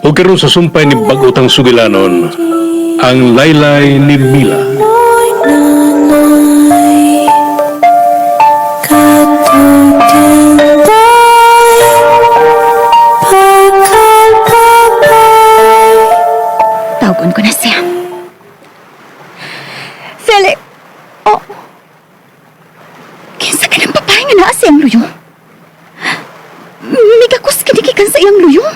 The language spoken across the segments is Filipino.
O karon sa sumpay ni Bagutang Sugilanon, ang laylay ni Mila. Tawagon ko na siya. Philip! Oh! Kinsa ka ng babae nga naa siyang luyo? Migakos kinikikan sa iyang luyo?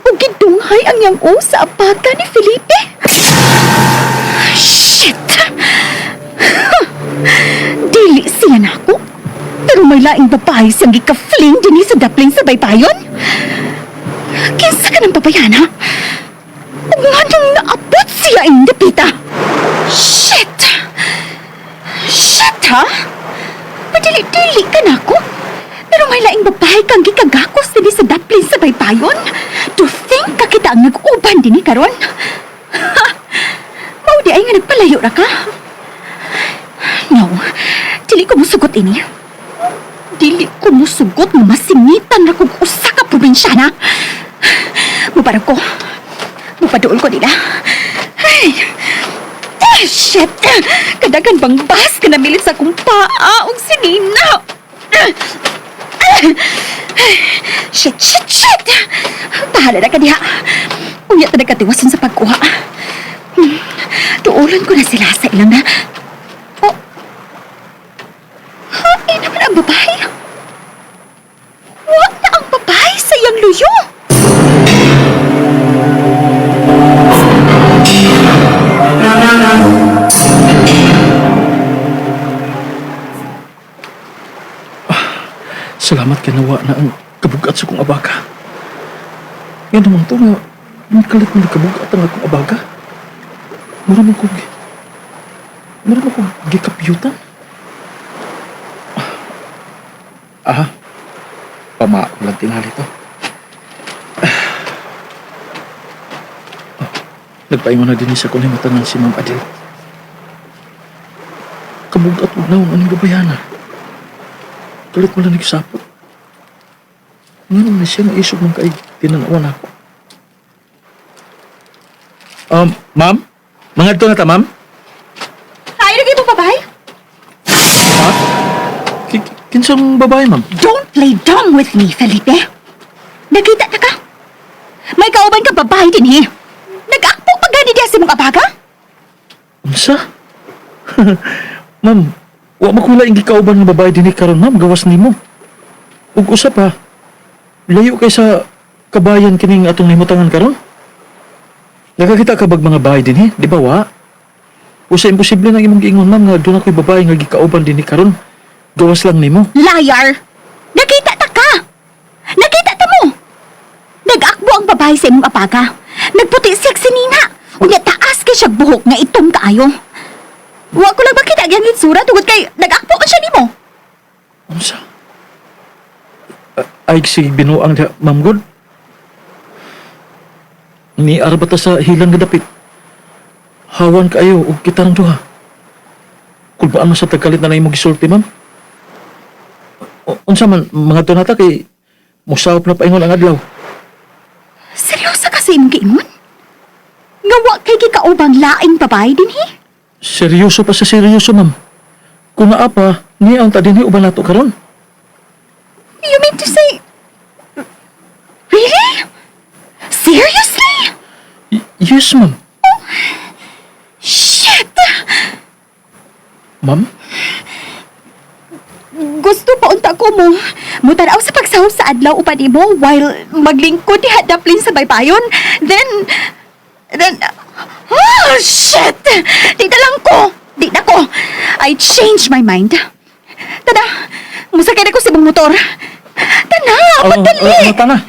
O gidunghay ang iyang o sa apata ni Felipe? Shit! Dili siya na ako. Pero may laing babae siyang gika-fling din sa dapling sa baybayon? Kinsa ka ng babayan, ha? O nga nung naabot siya ang dapita? Shit! Shit, ha? Madili-dili ka na ako. Pero may laing babae kang gikagakos din sa dapling sa baybayon? To think ka kita ang nag-uban din ni karon? Ha? Maudi ay nga nagpalayo ra ka? No, dili ko musugot ini. Dili ko musugot nga masingitan na kong usa ka probinsyana. Muparag ko. Mupaduol ko nila. Ay! Ah, shit! Kadagan bang bas ka namilit sa kong paa o sinina? Shit! Bahala na ka diha. Unya na nagkatiwasan sa pagkuha. Tuulan ko na sila sa ilang na. Oh! Hain naman ang babae. Wa na ang babae sa iyang luyo. Salamat kinawa na ang kabugat sa kong abaga. Yan naman to nga, nagkalit mo kabugat ang akong abaga. Maraming kong gikapyutan. Pamaak lang tingali to. Nagpaingon na din sa kunimatan ng si Ma'am Adel. Kabugat mo na ang aning babayana. Kalit mo lang nagsapot. Nga naman siya na isog ng kaig tinanawan ako. Ma'am? Mga ito na ta, ma'am? Tayo na kayo babae? Ha? Kinsang babae, ma'am? Don't play dumb with me, Felipe. Nakita na ka? May kauban ka babae din Nag-akpo pa gani diya si mong abaga? Unsa? Ma'am, wa makula yung gikauban ng babae din karon ma'am, gawas nimo. Ug usa pa, layo kay sa kabayan kining atong nahimutangan karon. Nakakita ka bag mga bahay din di ba wa? Usa imposible na imong giingon ma'am nga doon ako'y babae nga gikauban din karon. Gawas lang nimo. Liar! Nakita ta ka! Nakita ta mo! Nag-akbo ang babae sa imong apaga. Nagputi siya sinina. Unya taas kay siya buhok nga itom kaayo. Wa ko lang makita ang itsura tungod kay nag-akbo man siya nimo. Unsa? Ay sige binuang da, ma'am God. Ni arabata sa hilang nga dapit. Hawan kaayo ug kita ng duha. Kulbaan mo sa tagkalit na imong gisulti, ma'am. Unsa man mga tunata kay musawap na paingon ang adlaw. Seryosa ka sa imong giingon? Nga wa kay gikaubang laing babae dinhi? Seryoso pa sa seryoso, ma'am. Kung naa pa, niya ang tadinhi uban nato karon. You mean to say... Really? Seriously? Yes, ma'am. Shit! Ma'am? Gusto pa unta ko mo. Mutanaw sa pagsahog sa adlaw upan imo while maglingkod diha daplin sa baybayon. Then... Oh, shit! Di na lang ko. Di na ko. I changed my mind. Tada, musakay na ko sa ibang motor. Tana, padali. Tana.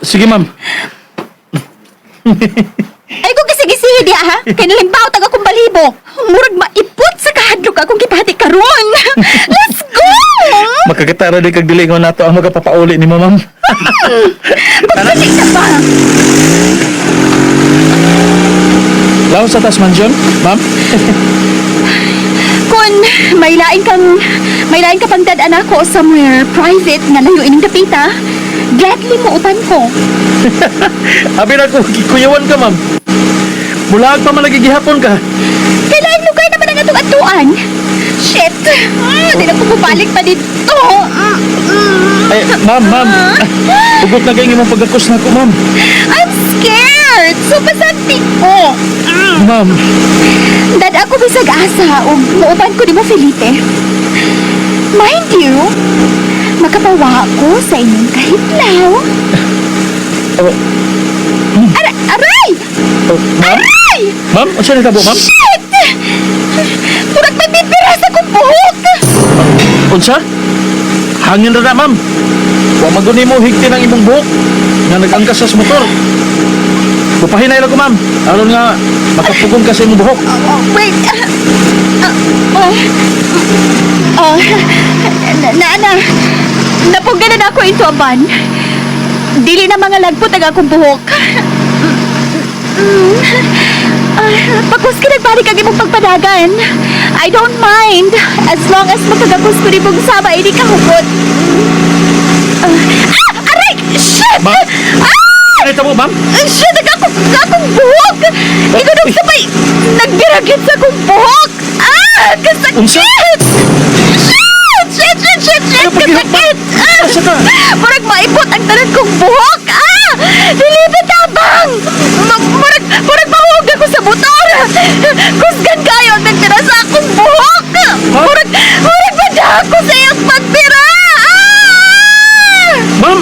Sige, ma'am. Ay, kung kisig-isihi diha, ha? Kaya nalimbaw taga kong balibo. Murag maipot sa kahadlok akong gipahati karon. Let's go! Makakitara di kag dilingon nato ang magapapauli ni mo, ma'am. Pagbalik na ba? Laos sa taas mansion, ma'am. Kung may lain ka pang dadaan ako somewhere private nga layo ining dapita, gladly mo uban ko. Abi na ko, kikuyawan ka, ma'am. Mulaag pa man nagigihapon ka. Kailan lugar naman ang atong atuan? Shit! Di na ko bumalik pa dito. Ay, ma'am. Ugot na kayo mong pagkakos na ko, ma'am. I'm scared! So pasanti ko. Ma'am, Dad ako bisag asa o muuban ko di mo Felipe. Mind you, makapawa ako sa inyong kahitlaw. oh, Aray! ma'am? Aray! Ma'am, ano siya nagtabo, ma'am? Shit! Murag magpipira sa kong buhok! Unsa? Hangin na, ma'am. Huwag maguni mo higti ng imong buhok nga nag-angkas sa motor. Pupahinay lang ko, ma'am. Aron nga, makapugong ka sa imong buhok. Wait. Napuggan na ako ito, Aban. Dili na mga lagpot ang akong buhok. Pagkus ka nagbalik ang imong pagpadagan. I don't mind. As long as makagapos ko rin mong sama, hindi ka hukot. Aray! Shit! Ma'am? Ano ito mo, ma'am? Shit! Akong buhok! Ikaw nung sabay nagbiragit sa akong buhok! Kasakit! Unsa? Shit! Ano pag Kasakit! Asa ka? Murag maipot ang tanan kong buhok! Dili tabang! Murag mahug ako sa motor! Kusgan kayo ang nagtira sa akong buhok! Murag mada ako sa iyong pagtira! Ma'am!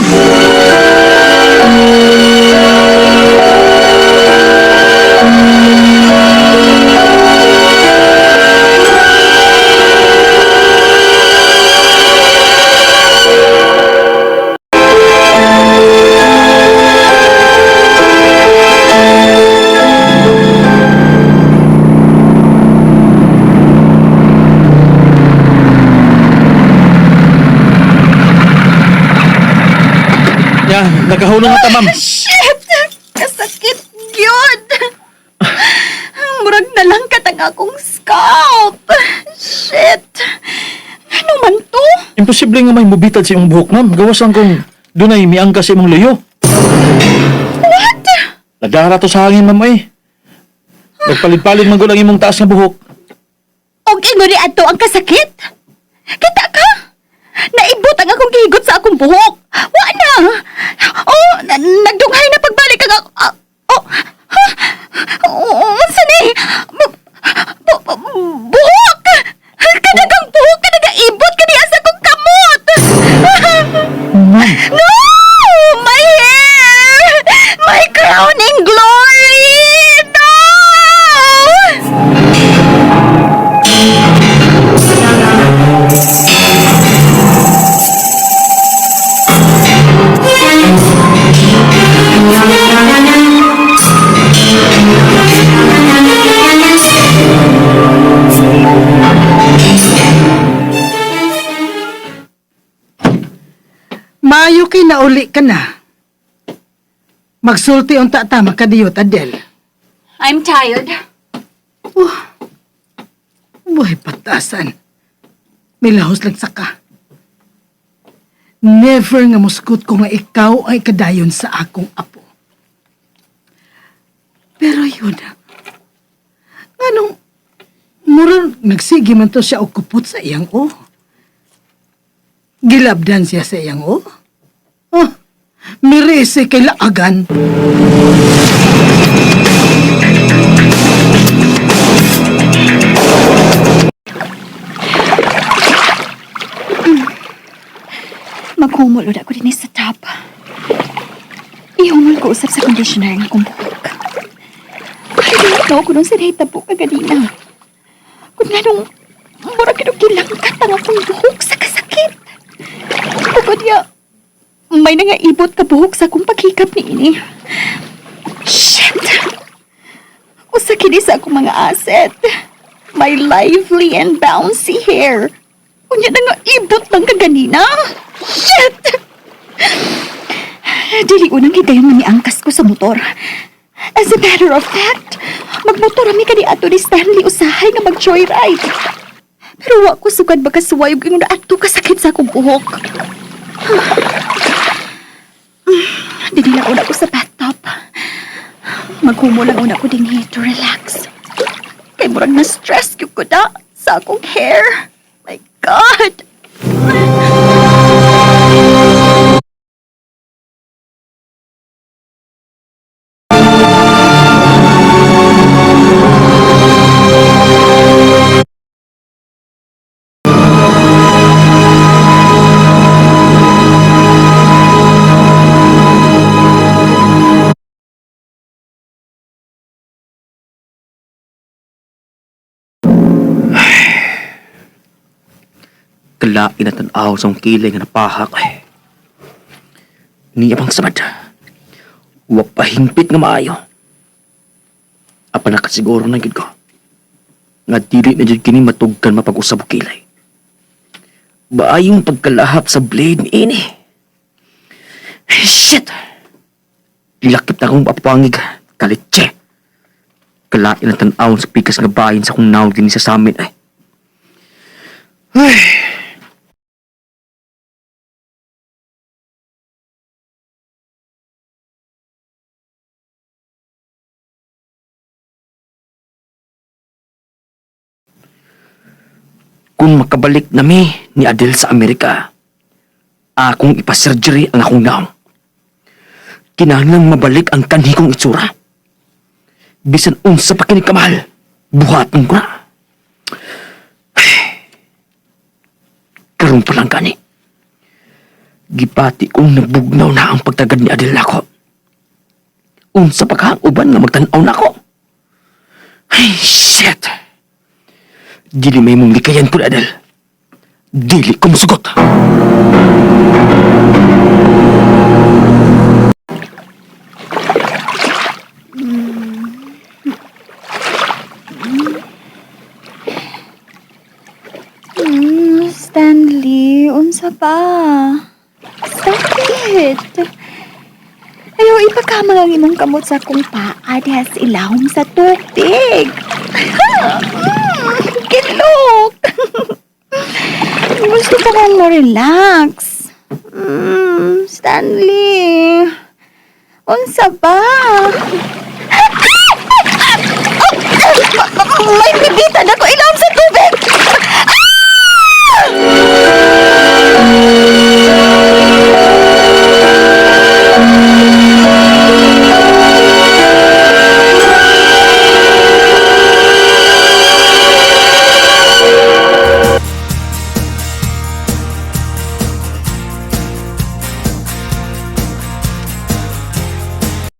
Nagkahulong na ta, ma'am. Shit! Kasakit yun! Murag na lang katang akong scalp! Shit! Ano man to? Imposible nga may mubitad sa imong buhok, ma'am. Gawas lang kung dunay miangka sa imong leyo. What? Nagdara to sa hangin, ma'am, eh. Nagpalit-palit man ang imong taas nga buhok. Og ingo ni adto ang kasakit? Kita ka? Naibot ang akong gihigot sa akong buhok. Wa na. Nagdunghay na pagbalik ang unsa ni? Buhok! Kanagang buhok ka nagaibot ka diya sa akong kamot. No! My hair! My crowning glory! No! Maayo kay nauli ka na. Magsulti unta ta makadiyot, Adele. I'm tired. Buhay patasan. Milahos lang saka. Never nga muskot ko nga ikaw ay kadayon sa akong apo. Pero yun, anong murang nagsige man to siya og kupot sa iyang Gilabdan siya sa iyang mirese kay laagan. Maghumol ulit ako din sa top. Ihumol ko usap sa conditioner ng akong buhok. Kahit na ako nung sinahita po kaganina. Kung nga nung mura kinukilangkat ang akong buhok sa kasakit. Bukod niya, may nangaibot ka buhok sa akong paghikap ni ini. Shit! Usa kini sa akong mga asset. My lively and bouncy hair. Kunya na nga ibot ng kaganina. Shit! Dili unang higayon man ni angkas ko sa motor. As a matter of fact, magmotor kami kani ato ni Stanley usahay nga mag-joyride. Pero wa ko sugad makasuway ug ingon adto kasakit sa akong buhok. Dili lang una ko sa bathtub. Maghumo lang una ko dinhi to relax. Kay murag na-stress gyud ko da sa akong hair. My God! Kalain na tanaw sa akong kilay nga napahak eh. Niya pang samad. Huwag pahimpit nga maayo. Apa nakasiguro na gid ko. Nga dili na dyan kini matugkan mapag-usab og kilay. Baayong pagkalahap sa blade ni ini. Shit! Lakip na akong mapapangig. Kalitse. Kalain na tanaw sa pikas nga bayin sa kong naw din sa samin eh. Ay! Kung makabalik nami ni Adel sa Amerika, akong ipasurgery ang akong naong. Kinahanglang mabalik ang kanhi kong itsura. Bisan unsa pa kini kamahal, buhaton ko na. Karon pa lang gani. Gipati kong nabugnaw na ang pagtagad ni Adel nako. Unsa pa ka uban nga magtan-aw nako. Ay, shit! Dili may mong likayan po, Adel. Dili ko masugot. Stanley, unsa pa? Sakit. Ayaw ipakama ang imong kamot sa akong paa diha sa ilawom sa tubig. Kilok! Gusto ko kong ma-relax. Stanley. Unsa ba? May bibitan ako ilawom sa